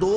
2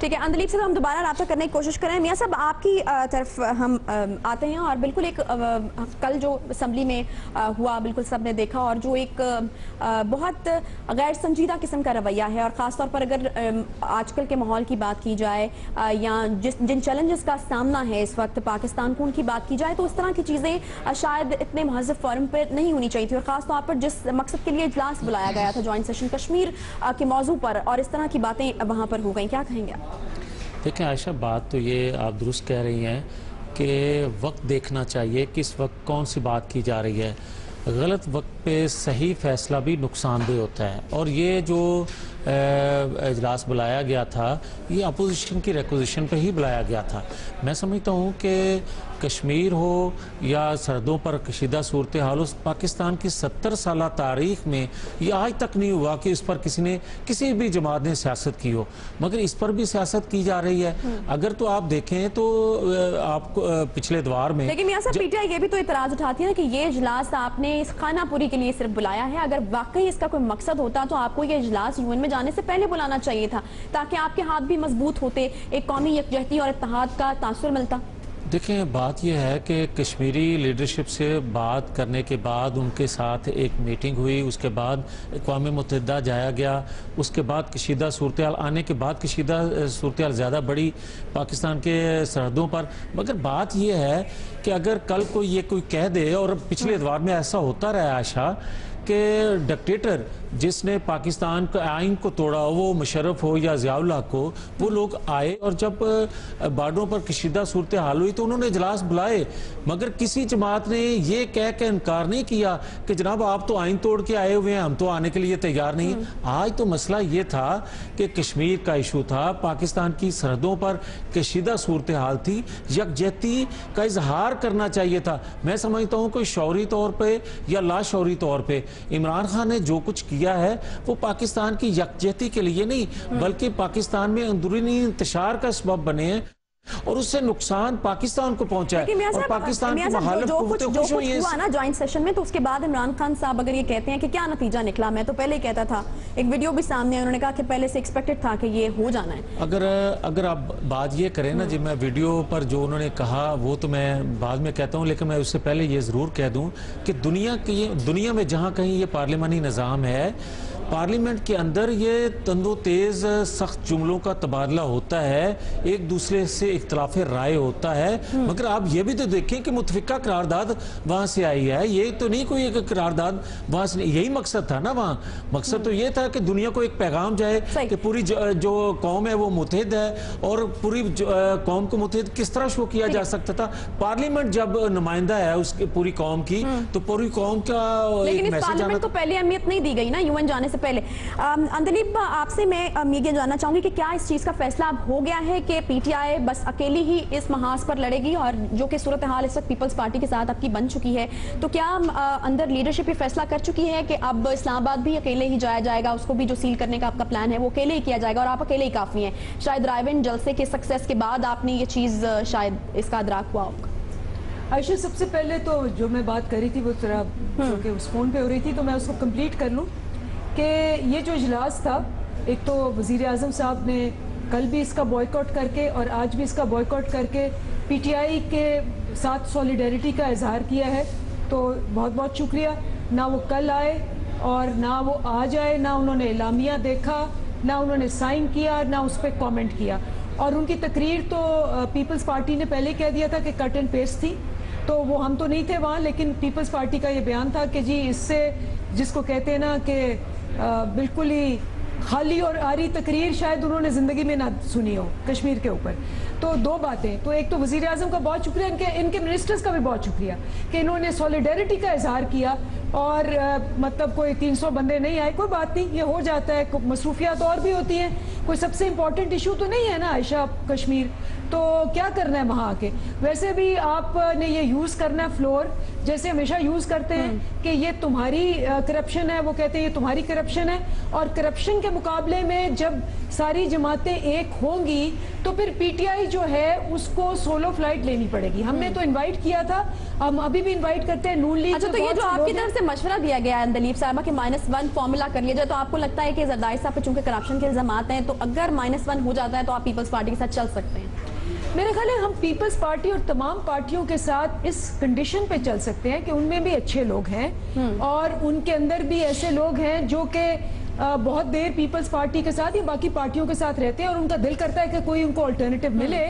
ٹھیک ہے اندلیب سے ہم دوبارہ رابطہ کرنے کی کوشش کریں. میاں صاحب آپ کی طرف ہم آتے ہیں اور بالکل ایک کل جو اسمبلی میں ہوا بالکل سب نے دیکھا اور جو ایک بہت غیر سنجیدہ قسم کا رویہ ہے اور خاص طور پر اگر آج کل کے ماحول کی بات کی جائے یا جن چیلنجز کا سامنا ہے اس وقت پاکستان کو ان کی بات کی جائے تو اس طرح کی چیزیں شاید اتنے مہذب فورم پہ نہیں ہونی چاہیے تھی اور خاص طور پر جس مقصد کے لیے اجلاس بلایا گیا تھا جوائنٹ سیشن کشمیر کے موضوع پر اور اس طرح کی باتیں وہاں پر ہو گئیں. کیا کہیں گے آپ؟ دیکھیں عائشہ بات تو یہ آپ درست کہہ رہی ہیں کہ وقت دیکھنا چاہیے کس وقت کون سی بات کی جا رہی ہے. غلط وقت پہ صحیح فیصلہ بھی نقصان دہ ہوتا ہے اور یہ جو اجلاس بلایا گیا تھا یہ اپوزیشن کی ریکوزیشن پہ ہی بلایا گیا تھا. میں سمجھتا ہوں کہ کشمیر ہو یا سرحدوں پر کشیدہ صورتحال پاکستان کی 70 سالہ تاریخ میں یہ آج تک نہیں ہوا کہ اس پر کسی بھی جماعت نے سیاست کی ہو, مگر اس پر بھی سیاست کی جا رہی ہے. اگر تو آپ دیکھیں تو آپ پچھلے ادوار میں لیکن میاں صاحب پی ٹی آئی یہ بھی تو اعتراض اٹھاتی ہے کہ یہ اجلاس آپ نے اس خانہ پوری کے لیے صرف بلایا ہے. اگر واقعی اس کا کوئی مقصد ہوتا تو آپ کو یہ اجلاس یو این میں جانے سے پہلے بلانا چاہیے تھا تاکہ آپ کے ہاتھ بھی مضبوط ہوتے, ایک قومی یکجہتی اور اتحاد کا تاثر ملتا. دیکھیں بات یہ ہے کہ کشمیری لیڈرشپ سے بات کرنے کے بعد ان کے ساتھ ایک میٹنگ ہوئی, اس کے بعد اقوام متحدہ جایا گیا, اس کے بعد کشیدہ صورتحال آنے کے بعد کشیدہ صورتحال زیادہ بڑی پاکستان کے سرحدوں پر. مگر بات یہ ہے کہ اگر کل کوئی یہ کوئی کہہ دے اور پچھلے ادوار میں ایسا ہوتا رہا عائشہ کہ ڈکٹیٹر جس نے پاکستان کے آئین کو توڑا وہ مشرف ہو یا ضیاء الحق ہو وہ لوگ آئے اور جب بارڈروں پر کشیدہ صورتحال ہوئی تو انہوں نے اجلاس بلائے, مگر کسی جماعت نے یہ کہہ کے انکار نہیں کیا کہ جناب آپ تو آئین توڑ کے آئے ہوئے ہیں, ہم تو آنے کے لیے تیار نہیں. آج تو مسئلہ یہ تھا کہ کشمیر کا ایشو تھا, پاکستان کی سرحدوں پر کشیدہ صورتحال تھی, یکجہتی کا اظہار کرنا چاہیے تھا. میں سمجھتا ہوں کہ شعوری طور پہ یا لاشعوری طور پہ عمران خان نے جو کچھ کیا ہے وہ پاکستان کی یکجہتی کے لیے نہیں بلکہ پاکستان میں اندرونی انتشار کا سبب بنے ہیں اور اس سے نقصان پاکستان کو پہنچا ہے اور پاکستان کی مخالف قوتیں خوش ہوئی ہیں. ہوا نا جوائنٹ سیشن میں تو اس کے بعد عمران خان صاحب اگر یہ کہتے ہیں کہ کیا نتیجہ نکلا, میں تو پہلے ہی کہتا تھا, ایک ویڈیو بھی سامنے ہے, انہوں نے کہا کہ پہلے سے ایکسپیکٹڈ تھا کہ یہ ہو جانا ہے. اگر آپ بات یہ کریں نا جی, میں ویڈیو پر جو انہوں نے کہا وہ تو میں بعد میں کہتا ہوں, لیکن میں اس سے پہلے یہ ضرور کہہ دوں کہ دنیا میں جہاں کہیں یہ پارلیمانی نظام ہے, پارلیمنٹ کے اندر یہ تند و تیز سخت جملوں کا تبادلہ ہوتا ہے, ایک دوسرے سے اختلاف رائے ہوتا ہے. مگر آپ یہ بھی تو دیکھیں کہ متفقہ قرارداد وہاں سے آئی ہے, یہ تو نہیں کوئی ایک قرارداد وہاں سے, یہی مقصد تھا نا وہاں, مقصد تو یہ تھا کہ دنیا کو ایک پیغام جائے کہ پوری جو قوم ہے وہ متحد ہے اور پوری قوم کو متحد کس طرح شو کیا جا سکتا تھا. پارلیمنٹ جب نمائندہ ہے اس کی پوری قوم کی تو پوری قوم کا لیکن اس پارلیمنٹ کو پہلے اہمیت نہیں دی گئی نا یو این جانے سے پہلے. اندلیب آپ سے میں یہ جاننا چاہوں گی کہ کیا اس چیز کا فیصلہ اب ہو گیا ہے کہ پی ٹی آئی بس اکیلی ہی اس محاذ پر لڑے گی اور جو کہ صورتحال اس وقت پیپلز پارٹی کے ساتھ اب کی بن چکی ہے, تو کیا اندر لیڈرشپ یہ فیصلہ کر چکی ہے کہ اب اسلام آباد بھی اکیلے ہی جایا جائے گا, اس کو بھی جو سیل کرنے کا آپ کا پلان ہے وہ اکیلے ہی کیا جائے گا اور آپ اکیلے ہی کافی ہیں؟ شاید رائے جلسے کے سکسیس کے بعد آپ نے یہ چیز شاید اس کا ادراک ہوا ہوگا. عائشہ سب سے پہلے تو جو میں بات کر رہی تھی وہ ذرا کیونکہ اس فون پہ ہو رہی تھی تو میں اس کو کمپلیٹ کر لوں کہ یہ جو اجلاس تھا, ایک تو وزیر اعظم صاحب نے کل بھی اس کا بوائیکاٹ کر کے اور آج بھی اس کا بوائیکاٹ کر کے پی ٹی آئی کے ساتھ سولیڈیرٹی کا اظہار کیا ہے, تو بہت بہت شکریہ. نہ وہ کل آئے اور نہ وہ آج آئے, نہ انہوں نے اعلامیہ دیکھا, نہ انہوں نے سائن کیا, نہ اس پہ کامنٹ کیا. اور ان کی تقریر تو پیپلز پارٹی نے پہلے کہہ دیا تھا کہ کٹ اینڈ پیسٹ تھی, تو وہ ہم تو نہیں تھے وہاں, لیکن پیپلز پارٹی کا یہ بیان تھا کہ جی اس سے جس کو کہتے ہیں نا کہ بالکل ہی خالی اور آری تقریر شاید انہوں نے زندگی میں نہ سنی ہو کشمیر کے اوپر. تو دو باتیں, تو ایک تو وزیر اعظم کا بہت شکریہ, ان کے منسٹرز کا بھی بہت شکریہ کہ انہوں نے سولیڈیرٹی کا اظہار کیا اور مطلب کوئی 300 بندے نہیں آئے, کوئی بات نہیں, یہ ہو جاتا ہے, مصروفیات اور بھی ہوتی ہیں, کوئی سب سے امپورٹنٹ ایشو تو نہیں ہے نا عائشہ کشمیر, تو کیا کرنا ہے وہاں آ کے. ویسے بھی آپ نے یہ یوز کرنا ہے فلور جیسے ہمیشہ یوز کرتے ہیں کہ یہ تمہاری کرپشن ہے, وہ کہتے ہیں یہ تمہاری کرپشن ہے, اور کرپشن کے مقابلے میں جب ساری جماعتیں ایک ہوں گی تو پھر پی ٹی آئی جو ہے اس کو سولو فلائٹ لینی پڑے گی. ہم نے تو انوائٹ کیا تھا, ہم ابھی بھی انوائٹ کرتے ہیں نون لیگ. اچھا, تو یہ جو آپ کی طرف سے مشورہ دیا گیا ہے اندلیب صاحبہ کہ -1 فارمولا کر لیا جائے, تو آپ کو لگتا ہے کہ زرداری صاحب پہ چونکہ کرپشن کے الزامات ہیں تو اگر -1 ہو جاتا ہے تو آپ پیپلز پارٹی کے ساتھ چل سکتے ہیں؟ میرے خیال ہے ہم پیپلز پارٹی اور تمام پارٹیوں کے ساتھ اس کنڈیشن پہ چل سکتے ہیں کہ ان میں بھی اچھے لوگ ہیں اور ان کے اندر بھی ایسے لوگ ہیں جو کہ بہت دیر پیپلز پارٹی کے ساتھ یا باقی پارٹیوں کے ساتھ رہتے ہیں اور ان کا دل کرتا ہے کہ کوئی ان کو الٹرنیٹیو ملے,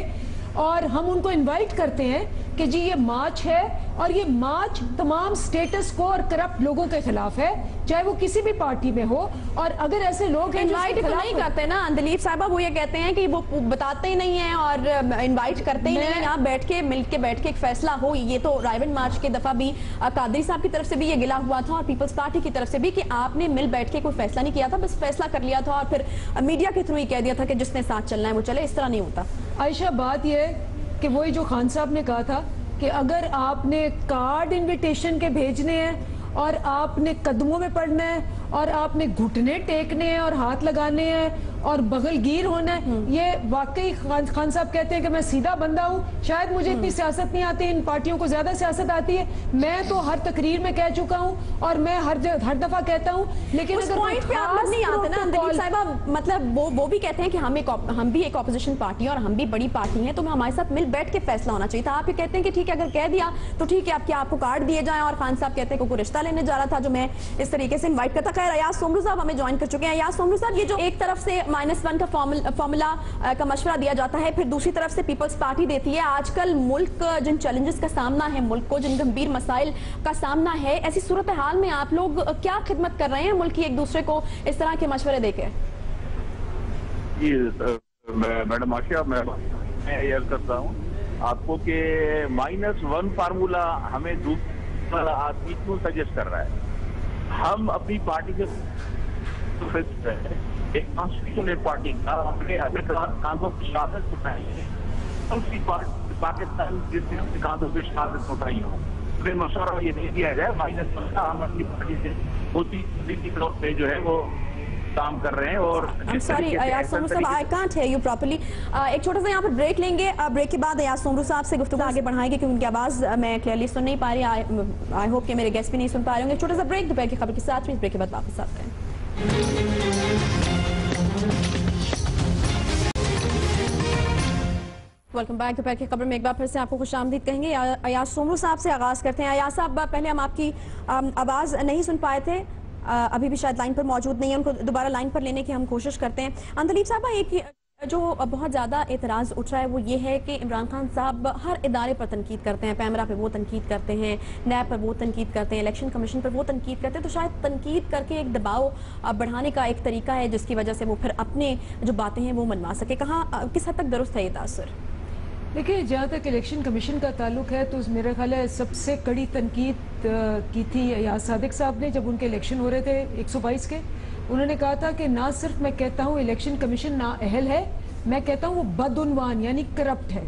اور ہم ان کو انوائٹ کرتے ہیں کہ جی یہ مارچ ہے اور یہ مارچ تمام سٹیٹس کو اور کرپٹ لوگوں کے خلاف ہے, چاہے وہ کسی بھی پارٹی میں ہو. اور اگر ایسے لوگ ہیں انوائٹ تو نہیں کرتے نا اندلیب صاحبہ, وہ یہ کہتے ہیں کہ وہ بتاتے ہی نہیں ہیں اور انوائٹ کرتے ہی نہیں ہیں, یہاں بیٹھ کے مل کے بیٹھ کے ایک فیصلہ ہو. یہ تو رائے مارچ کے دفعہ بھی قادری صاحب کی طرف سے بھی یہ گلا ہوا تھا اور پیپلز پارٹی کی طرف سے بھی کہ آپ نے مل بیٹھ کے کوئی فیصلہ نہیں کیا تھا, بس فیصلہ کر لیا تھا اور پھر میڈیا کے تھرو ہی کہہ دیا تھا کہ جس نے ساتھ چلنا ہے وہ چلے. اس طرح نہیں ہوتا. عائشہ, بات یہ ہے کہ وہی جو خان صاحب نے کہا تھا کہ اگر آپ نے کارڈ انویٹیشن کے بھیجنے ہیں اور آپ نے قدموں میں پڑنا ہے اور آپ نے گھٹنے ٹیکنے ہیں اور ہاتھ لگانے ہیں اور بغل گیر ہونا ہے, یہ واقعی خان صاحب کہتے ہیں کہ میں سیدھا بندہ ہوں, شاید مجھے اتنی سیاست نہیں آتی, ان پارٹیوں کو زیادہ سیاست آتی ہے. میں تو ہر تقریر میں کہہ چکا ہوں اور میں ہر دفعہ کہتا ہوں, لیکن اس پوائنٹ پہ آپ لوگ نہیں آتے نا اندلیب صاحبہ. مطلب وہ بھی کہتے ہیں کہ ہم بھی ایک اپوزیشن پارٹی ہیں اور ہم بھی بڑی پارٹی ہیں, تو ہمارے ساتھ مل بیٹھ کے فیصلہ ہونا چاہیے تھا. آپ یہ کہتے ہیں کہ ٹھیک ہے اگر کہہ دیا تو ٹھیک ہے, آپ کو کارڈ دیے جائیں, اور خان صاحب کہتے ہیں کہ کوئی رشتہ لینے جا رہا تھا جو میں اس طریقے سے انوائٹ کرتا. خیر, ایاز سومرو صاحب ہمیں جوائن کر چکے ہیں. ایاز سومرو صاحب, یہ جو ایک طرف سے -1 کا فارمولا کا مشورہ دیا جاتا ہے, پھر دوسری طرف سے پیپلز پارٹی دیتی ہے, آج کل ملک جن چیلنجز کا سامنا ہے, ملک کو جن گمبھیر مسائل کا سامنا ہے, ایسی صورتحال میں آپ لوگ کیا خدمت کر رہے ہیں ملک کی ایک دوسرے کو اس طرح کے مشورے دے کے؟ جی میڈم عائشہ, میں یہ کرتا ہوں آپ کو کہ -1 فارمولا ہمیں دوسرا آدمی کیوں سجیسٹ کر رہا ہے. ہم اپنی پارٹی کے ایک کانسٹیٹیوشنل پارٹی کا اپنے کاندھوں کی شہادت اٹھائی ہے, اسی پاکستان جس نے کاندھوں کی شہادت اٹھائی ہوں, پھر مشورہ یہ نہیں دیا جائے -1 کا. ہم اپنی پارٹی سے ہوتی طور پہ جو ہے وہ کام کر رہے ہیں. اور سوری ایاز سومرو صاحب, I can't hear you properly. ایک چھوٹا سا یہاں پر بریک لیں گے, بریک کے بعد ایاز سومرو صاحب سے گفتگو آگے بڑھائیں گے کیونکہ ان کی آواز میں کلیئرلی سن نہیں پا رہی. آئی ہوپ کہ میرے گیسٹ بھی نہیں سن پا رہے ہوں گے. چھوٹا سا بریک, دوپہر کی خبر کے ساتھ, بریک کے بعد واپس آتے ہیں. Welcome back. دوپہر کی خبر میں ایک بار پھر سے آپ کو خوش آمدید کہیں گے. ایاز سومرو صاحب سے آغاز کرتے ہیں. ایاز صاحب, پہلے ہم آپ کی آواز نہیں سن پائے تھے, ابھی بھی شاید لائن پر موجود نہیں ہیں, ان کو دوبارہ لائن پر لینے کی ہم کوشش کرتے ہیں. اندلیب صاحبہ, ایک جو بہت زیادہ اعتراض اٹھ رہا ہے وہ یہ ہے کہ عمران خان صاحب ہر ادارے پر تنقید کرتے ہیں, پیمرا پہ وہ تنقید کرتے ہیں, نیب پر وہ تنقید کرتے ہیں, الیکشن کمیشن پر وہ تنقید کرتے ہیں, تو شاید تنقید کر کے ایک دباؤ بڑھانے کا ایک طریقہ ہے جس کی وجہ سے وہ پھر اپنے جو باتیں ہیں وہ منوا سکے. کہاں کس حد تک درست ہے یہ تاثر؟ دیکھیں, جہاں تک الیکشن کمیشن کا تعلق ہے تو میرا خیال ہے سب سے کڑی تنقید کی تھی ایاز صادق صاحب نے جب ان کے الیکشن ہو رہے تھے 122 کے. انہوں نے کہا تھا کہ نہ صرف میں کہتا ہوں الیکشن کمیشن نااہل ہے, میں کہتا ہوں وہ بدعنوان یعنی کرپٹ ہے.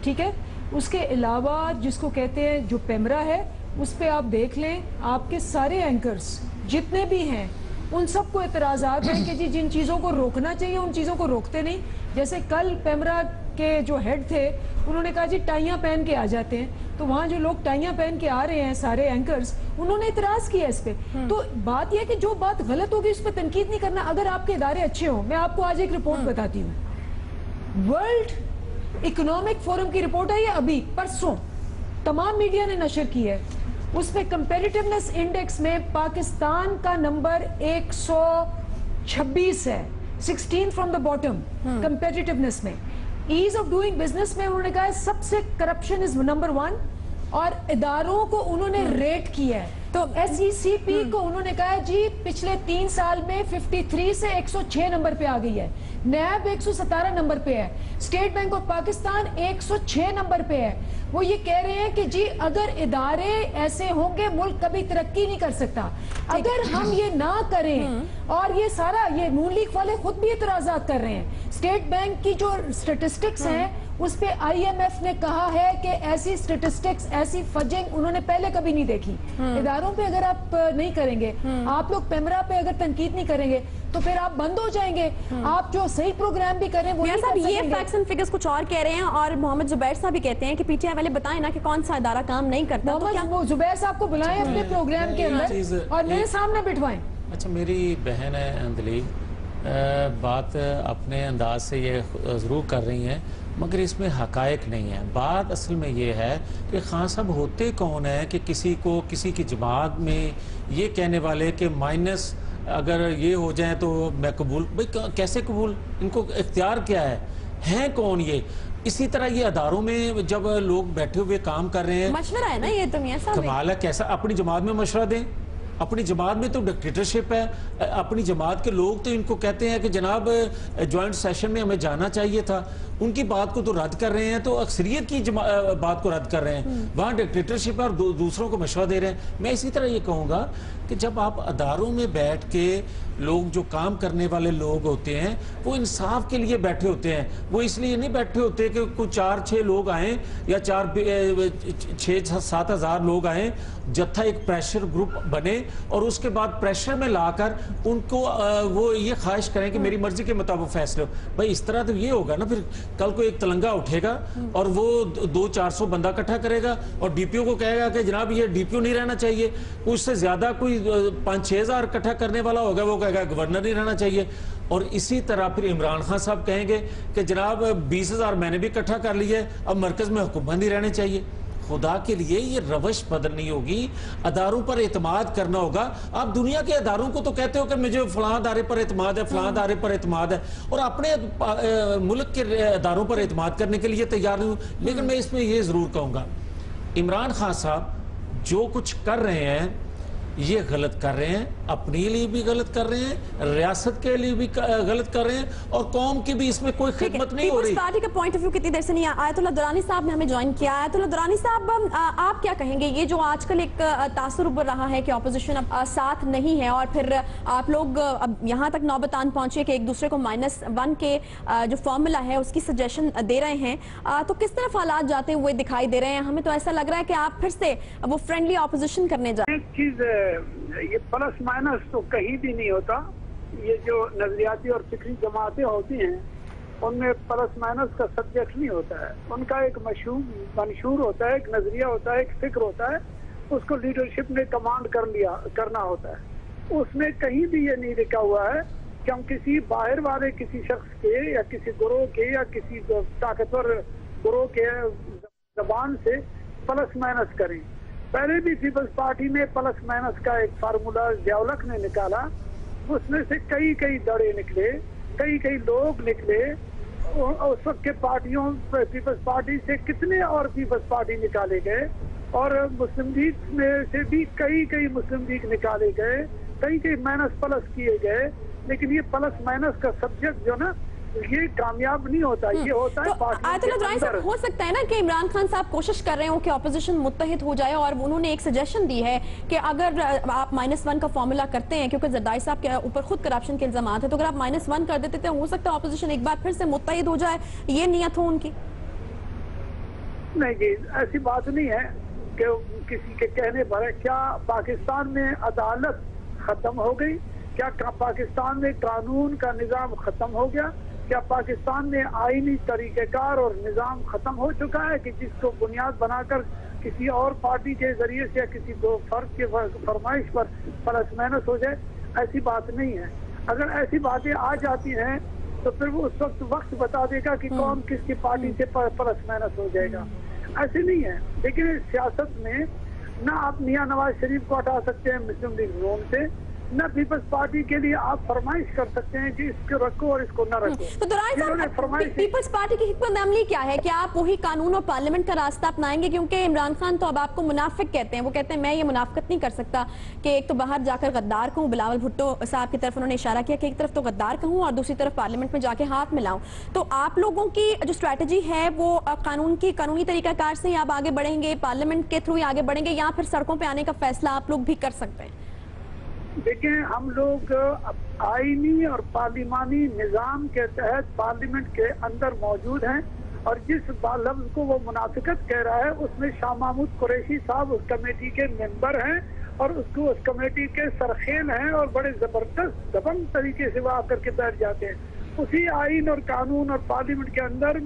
ٹھیک ہے, اس کے علاوہ جس کو کہتے ہیں جو پیمرا ہے, اس پہ آپ دیکھ لیں, آپ کے سارے اینکرز جتنے بھی ہیں ان سب کو اعتراضات ہیں کہ جی جن چیزوں کو روکنا چاہیے ان چیزوں کو روکتے نہیں. جیسے کل پیمرا کے جو ہیڈ تھے انہوں نے کہا جی ٹائیاں پہن کے آ جاتے ہیں, تو وہاں جو لوگ ٹائیاں پہن کے آ رہے ہیں سارے اینکرز, انہوں نے اعتراض کیا اس پہ. تو بات یہ ہے کہ جو بات غلط ہوگی اس پہ تنقید نہیں کرنا. اگر آپ کے ادارے اچھے ہوں, میں آپ کو آج ایک رپورٹ بتاتی ہوں, ورلڈ اکنامک فورم کی رپورٹ ہے, یہ ابھی پرسوں تمام میڈیا نے نشر کی ہے. اس میں کمپیریٹیونیس انڈیکس میں پاکستان کا نمبر 126 ہے, 16 فرام دا باٹم کمپیریٹیونیس میں. ایز آف ڈوئنگ بزنس میں انہوں نے کہا ہے سب سے کرپشن از نمبر 1, اور اداروں کو انہوں نے ریٹ کیا ہے. تو ایس ای سی پی کو انہوں نے کہا ہے جی پچھلے 3 سال میں 53 سے 106 نمبر پہ آ گئی ہے, نیب 117 نمبر پہ ہے, state bank of Pakistan 106 number پہ ہے. وہ یہ کہہ رہے ہیں کہ جی اگر ادارے ایسے ہوں گے ملک کبھی ترقی نہیں کر سکتا. اگر ہم یہ نہ کریں, اور یہ سارا یہ نون لیگ والے خود بھی اعتراضات کر رہے ہیں, اسٹیٹ بینک کی جو اسٹیٹسٹکس ہیں اس پہ IMF نے کہا ہے کہ ایسی سٹیٹسٹکس، ایسی فجنگ انہوں نے پہلے کبھی نہیں دیکھی. اداروں پہ اگر آپ نہیں کریں گے، آپ لوگ پیمرا پہ اگر تنقید نہیں کریں گے تو پھر آپ بند ہو جائیں گے. آپ جو صحیح پروگرام بھی کریں وہ نہیں کر سکیں گے. یہ فیکٹس اینڈ فگرز کچھ اور کہہ رہے ہیں، اور محمد زبیر صاحب بھی کہتے ہیں کہ PTI والے بتائیں نا کہ کون سا ادارہ کام نہیں کرتا. محمد زبیر صاحب کو بلائیں اپنے پروگرام کے اندر اور میرے سامنے بٹھوائیں. اچھا، میری بہن ہے اندلی، بات اپنے انداز سے یہ ضرور کر رہی ہیں، مگر اس میں حقائق نہیں ہے. بات اصل میں یہ ہے کہ خان صاحب ہوتے کون ہیں کہ کسی کو کسی کی جماعت میں یہ کہنے والے کہ مائنس اگر یہ ہو جائیں تو میں قبول. بھئی کیسے قبول؟ ان کو اختیار کیا ہے؟ ہیں کون یہ؟ اسی طرح یہ اداروں میں جب لوگ بیٹھے ہوئے کام کر رہے ہیں، مشورہ ہے نا یہ تو میاں صاحب. کمال ہے. کیسا اپنی جماعت میں مشورہ دیں؟ اپنی جماعت میں تو ڈکٹیٹرشپ ہے. اپنی جماعت کے لوگ تو ان کو کہتے ہیں کہ جناب جوائنٹ سیشن میں ہمیں جانا چاہیے تھا. ان کی بات کو تو رد کر رہے ہیں، تو اکثریت کی بات کو رد کر رہے ہیں. وہاں ڈکٹیٹرشپ ہے اور دوسروں کو مشورہ دے رہے ہیں. میں اسی طرح یہ کہوں گا کہ جب آپ اداروں میں بیٹھ کے لوگ جو کام کرنے والے لوگ ہوتے ہیں وہ انصاف کے لیے بیٹھے ہوتے ہیں. وہ اس لیے نہیں بیٹھے ہوتے کہ کوئی 4-6 لوگ آئیں یا 6-7 ہزار لوگ آئیں، جتھا ایک پریشر گروپ بنے اور اس کے بعد پریشر میں لا کر ان کو وہ یہ خواہش کریں کہ میری مرضی کے مطابق فیصلے ہو. بھائی اس طرح تو یہ ہوگا نا، پھر کل کو ایک تلنگا اٹھے گا اور وہ 200-400 بندہ اکٹھا کرے گا اور DPO کو کہے گا کہ جناب یہ DPO نہیں رہنا چاہیے. اس سے زیادہ کوئی 5-6 ہزار اکٹھا کرنے والا ہوگا، وہ کہے گا گورنر نہیں رہنا چاہیے. اور اسی طرح پھر عمران خان صاحب کہیں گے کہ جناب 20,000 میں نے بھی اکٹھا کر لی ہے، اب مرکز میں حکومت نہیں رہنے چاہیے. خدا کے لیے یہ روش بدلنی ہوگی. اداروں پر اعتماد کرنا ہوگا. آپ دنیا کے اداروں کو تو کہتے ہو کہ مجھے فلاں ادارے پر اعتماد ہے، فلاں ادارے پر اعتماد ہے، اور اپنے ملک کے اداروں پر اعتماد کرنے کے لیے تیار نہیں ہوں. لیکن میں اس میں یہ ضرور کہوں گا، عمران خان صاحب جو کچھ کر رہے ہیں یہ غلط کر رہے ہیں. اپنے لیے بھی غلط کر رہے ہیں، ریاست کے لیے بھی غلط کر رہے ہیں، اور قوم کی بھی اس میں کوئی خدمت نہیں ہو رہی. پیپلز پارٹی کا پوائنٹ آف ویو کتنی دیر سے نہیں. آیت اللہ درانی صاحب نے ہمیں جوائن کیا. آیت اللہ درانی صاحب، آپ کیا کہیں گے؟ یہ جو آج کل ایک تاثر ابھر رہا ہے کہ اپوزیشن اب ساتھ نہیں ہے، اور پھر آپ لوگ اب یہاں تک نوبت آن پہنچے کہ ایک دوسرے کو -1 کے جو فارمولا ہے اس کی سجیشن دے رہے ہیں، تو کس طرف حالات جاتے ہوئے دکھائی دے رہے ہیں؟ ہمیں تو ایسا لگ رہا ہے کہ آپ پھر سے وہ فرینڈلی اپوزیشن کرنے جا رہے ہیں. ایک چیز، یہ پلس مائنس تو کہیں بھی نہیں ہوتا. یہ جو نظریاتی اور فکری جماعتیں ہوتی ہیں ان میں پلس مائنس کا سبجیکٹ نہیں ہوتا ہے. ان کا ایک منشور ہوتا ہے، ایک نظریہ ہوتا ہے، ایک فکر ہوتا ہے. اس کو لیڈرشپ نے کمانڈ کرنا ہوتا ہے. اس میں کہیں بھی یہ نہیں لکھا ہوا ہے کہ ہم کسی باہر والے کسی شخص کے یا کسی گروہ کے یا کسی طاقتور گروہ کے زبان سے پلس مائنس کریں. پہلے بھی پیپلز پارٹی میں پلس مائنس کا ایک فارمولا ضیاء الحق نے نکالا. اس میں سے کئی دڑے نکلے، کئی لوگ نکلے. اس وقت کے پارٹیوں پیپلز پارٹی سے کتنے اور پیپلز پارٹی نکالے گئے، اور مسلم لیگ میں سے بھی کئی مسلم لیگ نکالے گئے، کئی مائنس پلس کیے گئے. لیکن یہ پلس مائنس کا سبجیکٹ جو نا یہ کامیاب نہیں ہوتا. یہ ہوتا ہے آیت اللہ درانی صاحب، ہو سکتا ہے نا کہ عمران خان صاحب کوشش کر رہے ہوں کہ اپوزیشن متحد ہو جائے، اور انہوں نے ایک سجیشن دی ہے کہ اگر آپ -1 کا فارمولا کرتے ہیں، کیونکہ زرداری صاحب کے اوپر خود کرپشن کے الزامات ہیں، تو اگر آپ -1 کر دیتے تو ہو سکتا ہے اپوزیشن ایک بار پھر سے متحد ہو جائے. یہ نیت ہو ان کی؟ نہیں جی، ایسی بات نہیں ہے کہ کسی کے کہنے پر. کیا پاکستان میں عدالت ختم ہو گئی؟ کیا پاکستان میں قانون کا نظام ختم ہو گیا؟ کیا پاکستان میں آئینی طریقہ کار اور نظام ختم ہو چکا ہے کہ جس کو بنیاد بنا کر کسی اور پارٹی کے ذریعے سے یا کسی دو فرد کے فرمائش پر پلس مائنس ہو جائے؟ ایسی بات نہیں ہے. اگر ایسی باتیں آ جاتی ہیں تو پھر وہ اس وقت بتا دے گا کہ کون کس کی پارٹی سے پلس مائنس ہو جائے گا. ایسے نہیں ہے. لیکن سیاست میں نہ آپ میاں نواز شریف کو ہٹا سکتے ہیں مسلم لیگ زون سے، نہ پیپلز پارٹی کے لیے آپ فرمائش کر سکتے ہیں کہ اس کو رکھو اور اس کو نہ رکھو. تو درانی صاحب، پیپلز پارٹی کی حکمت عملی کیا ہے کہ آپ وہی قانون اور پارلیمنٹ کا راستہ اپنائیں گے؟ کیونکہ عمران خان تو اب آپ کو منافق کہتے ہیں. وہ کہتے ہیں میں یہ منافقت نہیں کر سکتا کہ ایک تو باہر جا کر غدار کہوں، بلاول بھٹو صاحب کی طرف انہوں نے اشارہ کیا کہ ایک طرف تو غدار کہوں اور دوسری طرف پارلیمنٹ میں جا کے ہاتھ ملاؤں. تو آپ لوگوں کی جو اسٹریٹجی ہے وہ قانونی طریقہ کار سے ہی آپ آگے بڑھیں گے، پارلیمنٹ کے تھرو ہی آگے بڑھیں گے، یا پھر سڑکوں پہ آنے کا فیصلہ آپ لوگ بھی کر سکتے ہیں؟ دیکھیں، ہم لوگ آئینی اور پارلیمانی نظام کے تحت پارلیمنٹ کے اندر موجود ہیں. اور جس لفظ کو وہ منافقت کہہ رہا ہے اس میں شاہ محمود قریشی صاحب اس کمیٹی کے ممبر ہیں اور اس کمیٹی کے سرخیل ہیں اور بڑے زبردست دبنگ طریقے سے وہ آ کر کے بیٹھ جاتے ہیں. اسی آئین اور قانون اور پارلیمنٹ کے اندر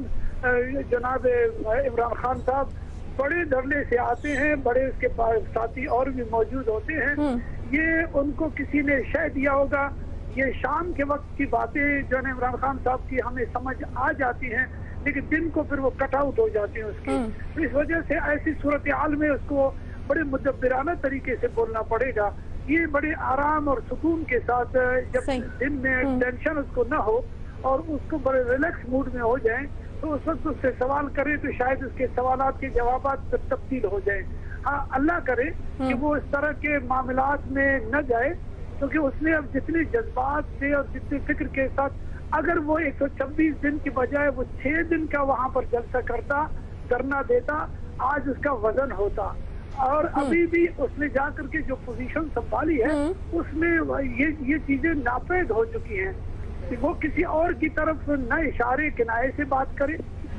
جناب عمران خان صاحب بڑے دھرنے سے آتے ہیں, بڑے اس کے ساتھی اور بھی موجود ہوتے ہیں. یہ ان کو کسی نے شہ دیا ہوگا. یہ شام کے وقت کی باتیں جو ہے عمران خان صاحب کی ہمیں سمجھ آ جاتی ہیں, لیکن دن کو پھر وہ کٹ آؤٹ ہو جاتی ہیں اس کی. تو اس وجہ سے ایسی صورتحال میں اس کو بڑے مدبرانہ طریقے سے بولنا پڑے گا. یہ بڑے آرام اور سکون کے ساتھ جب دن میں ٹینشن اس کو نہ ہو اور اس کو بڑے ریلیکس موڈ میں ہو جائیں تو اس وقت اس سے سوال کرے تو شاید اس کے سوالات کے جوابات تبدیل ہو جائیں. ہاں اللہ کرے کہ وہ اس طرح کے معاملات میں نہ جائے, کیونکہ اس نے اب جتنے جذبات سے اور جتنے فکر کے ساتھ اگر وہ 126 دن کی بجائے وہ 6 دن کا وہاں پر جلسہ کرنا دیتا, آج اس کا وزن ہوتا. اور ابھی بھی اس نے جا کر کے جو پوزیشن سنبھالی ہے اس میں یہ چیزیں ناپید ہو چکی ہیں. وہ کسی اور کی طرف نہ اشارے کنائے سے بات کرے,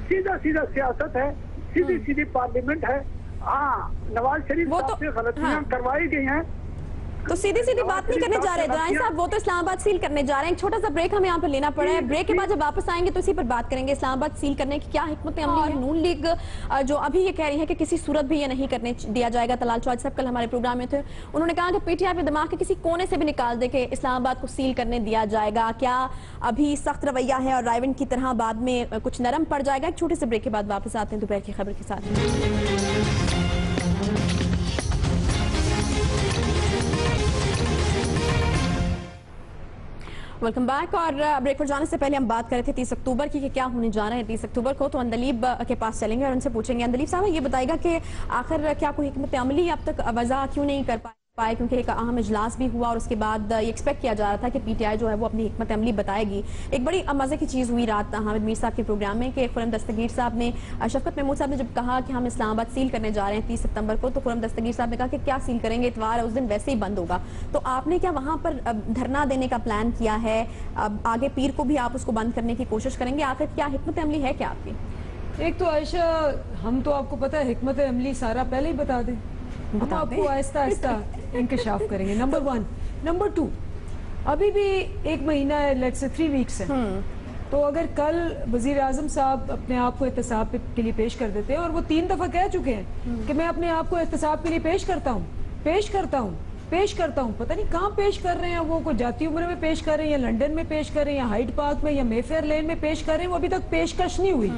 سیدھا سیاست ہے, سیدھی پارلیمنٹ ہے. ہاں نواز شریف صاحب سے غلطیاں کروائی گئی ہیں تو سیدھی بات نہیں کرنے جا رہے دورانی صاحب, وہ تو اسلام آباد سیل کرنے جا رہے ہیں. ایک چھوٹا سا بریک ہمیں یہاں پر لینا پڑا ہے. بریک کے بعد جب واپس آئیں گے تو اسی پر بات کریں گے. اسلام آباد سیل کرنے کی کیا حکمت عملی ہے؟ نون لیگ جو ابھی یہ کہہ رہی ہے کہ کسی صورت بھی یہ نہیں کرنے دیا جائے گا. طلال چودھری صاحب کل ہمارے پروگرام میں تھے, انہوں نے کہا کہ پی ٹی آئی پہ دماغ کے کسی کونے سے بھی نکال دے کہ اسلام آباد کو سیل کرنے دیا جائے گا. کیا ابھی سخت رویہ ہے اور رائیونڈ کی طرح بعد میں کچھ نرم پڑ جائے گا؟ ایک چھوٹے سے بریک کے بعد واپس آتے ہیں دوپہر کی خبر کے ساتھ. Welcome back. اور بریک پر جانے سے پہلے ہم بات کر رہے تھے 30 اکتوبر کی کہ کیا ہونے جا رہا ہے 30 اکتوبر کو. تو اندلیب کے پاس چلیں گے اور ان سے پوچھیں گے. اندلیب صاحب یہ بتائے گا کہ آخر کیا کوئی حکمت عملی اب تک وضع کیوں نہیں کر پائے؟ کیونکہ ایک اہم اجلاس بھی ہوا اور اس کے بعد یہ ایکسپیکٹ کیا جا رہا تھا کہ پی ٹی آئی جو ہے وہ اپنی حکمت عملی بتائے گی. ایک بڑی مزے کی چیز ہوئی رات حامد میر صاحب کے پروگرام میں کہ خرم دستگیر صاحب نے, شفقت محمود صاحب نے جب کہا کہ ہم اسلام آباد سیل کرنے جا رہے ہیں 30 ستمبر کو, تو خرم دستگیر صاحب نے کہا کہ کیا سیل کریں گے, اتوار ہے اس دن ویسے ہی بند ہوگا. تو آپ نے کیا وہاں پر دھرنا دینے کا پلان کیا ہے؟ اب آگے پیر کو بھی آپ اس کو بند کرنے کی کوشش کریں گے؟ آخر کیا حکمت عملی ہے کیا آپ کی؟ ایک تو عائشہ, ہم تو آپ کو پتہ ہے حکمت عملی سارا پہلے ہی بتا دیں, ہم آپ کو آہستہ آہستہ انکشاف کریں گے. نمبر 1. نمبر 2, ابھی بھی 1 مہینہ ہے, لیٹ سے 3 ویکس ہیں. تو اگر کل وزیر اعظم صاحب اپنے آپ کو احتساب کے لیے پیش کر دیتے ہیں, اور وہ 3 دفعہ کہہ چکے ہیں کہ میں اپنے آپ کو احتساب کے لیے پیش کرتا ہوں, پتہ نہیں کہاں پیش کر رہے ہیں وہ, کوئی جاتی عمرے میں پیش کر رہے ہیں یا لنڈن میں پیش کر رہے ہیں یا ہائیڈ پارک میں یا مے فیئر لین میں پیش کر رہے ہیں, وہ ابھی تک پیشکش نہیں ہوئی.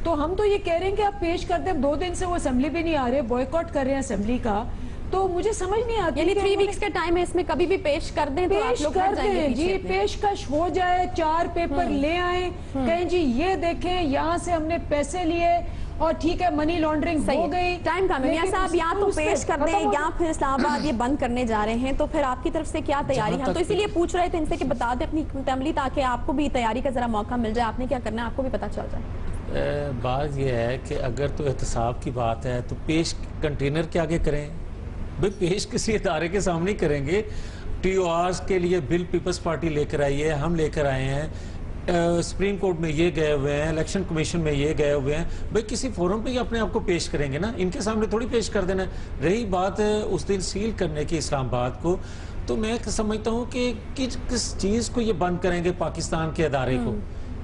تو ہم تو یہ کہہ رہے ہیں کہ آپ پیش کر دیں. 2 دن سے وہ اسمبلی بھی نہیں آ رہے, بوائیکاٹ کر رہے ہیں اسمبلی کا. تو مجھے سمجھ نہیں آتی, یعنی 3 ویکس کا ٹائم ہے, اس میں کبھی بھی پیش کر دیں تو آپ لوگ ہٹ جائیں گے. جی پیشکش ہو جائے, 4 پیپر لے آئیں, کہیں جی یہ دیکھیں یہاں سے ہم نے پیسے لیے اور ٹھیک ہے منی لانڈرنگ ہو گئی. ٹائم کم ہے میاں صاحب, یا تو پیش کر دیں یا پھر اسلام آباد یہ بند کرنے جا رہے ہیں. تو پھر آپ کی طرف سے کیا تیاری ہے؟ تو اسی لیے پوچھ رہے تھے ان سے کہ بتا دیں اپنی حکمت عملی تاکہ آپ کو بھی تیاری کا ذرا موقع مل جائے. آپ نے کیا کرنا ہے آپ کو بھی پتا چل جائے. بات یہ ہے کہ اگر تو احتساب کی بات ہے تو پیش کنٹینر کے آگے کریں بھئی, پیش کسی ادارے کے سامنے کریں گے. ٹی او آرز کے لیے بل پیپلز پارٹی لے کر آئی ہے, ہم لے کر آئے ہیں, سپریم کورٹ میں یہ گئے ہوئے ہیں, الیکشن کمیشن میں یہ گئے ہوئے ہیں. بھئی کسی فورم پہ ہی اپنے آپ کو پیش کریں گے نا, ان کے سامنے تھوڑی پیش کر دینا. رہی بات اس دن سیل کرنے کی اسلام آباد کو, تو میں سمجھتا ہوں کہ کس چیز کو یہ بند کریں گے پاکستان کے ادارے کو,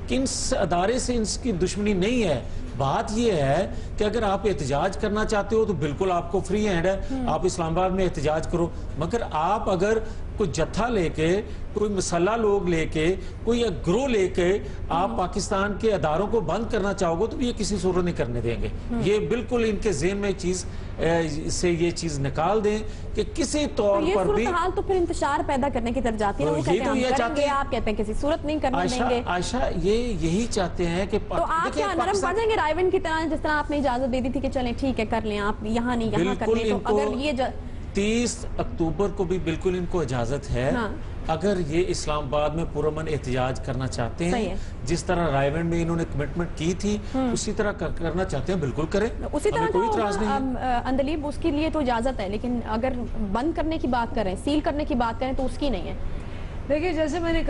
کن ادارے سے ان کی دشمنی نہیں ہے. بات یہ ہے کہ اگر آپ احتجاج کرنا چاہتے ہو تو بالکل آپ کو فری ہینڈ ہے, آپ اسلام آباد میں احتجاج کرو. مگر آپ اگر کوئی جتھا لے کے, کوئی مسلح لوگ لے کے, کوئی گروہ لے کے آپ پاکستان کے اداروں کو بند کرنا چاہو گے تو یہ کسی صورت نہیں کرنے دیں گے. یہ بالکل ان کے ذہن میں چیز سے یہ چیز نکال دیں کہ کسی طور پر بھی. یہ صورتحال تو پھر انتشار پیدا کرنے کی طرف جاتی ہے. وہ کہتے ہیں ہم کریں گے, آپ کہتے ہیں کسی صورت نہیں کرنے دیں گے. عائشہ یہی چاہتے ہیں کہ تو آپ کیا نرم پڑ جائیں گے رائیونڈ کی طرح, جس طرح آپ نے اجازت دے دی تھی کہ چلیں ٹھیک ہے کر لیں آپ, یہاں نہیں یہاں کر لیں. تو اگر یہ 30 اکتوبر کو بھی بالکل ان کو اجازت ہے, اگر یہ اسلام آباد میں پرامن احتجاج کرنا چاہتے ہیں, جس طرح رائیونڈ میں انہوں نے کمٹمنٹ کی تھی اسی طرح کرنا چاہتے ہیں, بالکل کریں, اسی طرح کوئی اعتراض نہیں ہے. اندلیب اس کے لیے تو اجازت ہے, لیکن اگر بند کرنے کی بات کریں, سیل کرنے کی بات کریں تو اس کی نہیں ہے. دیکھیں جیسے میں نے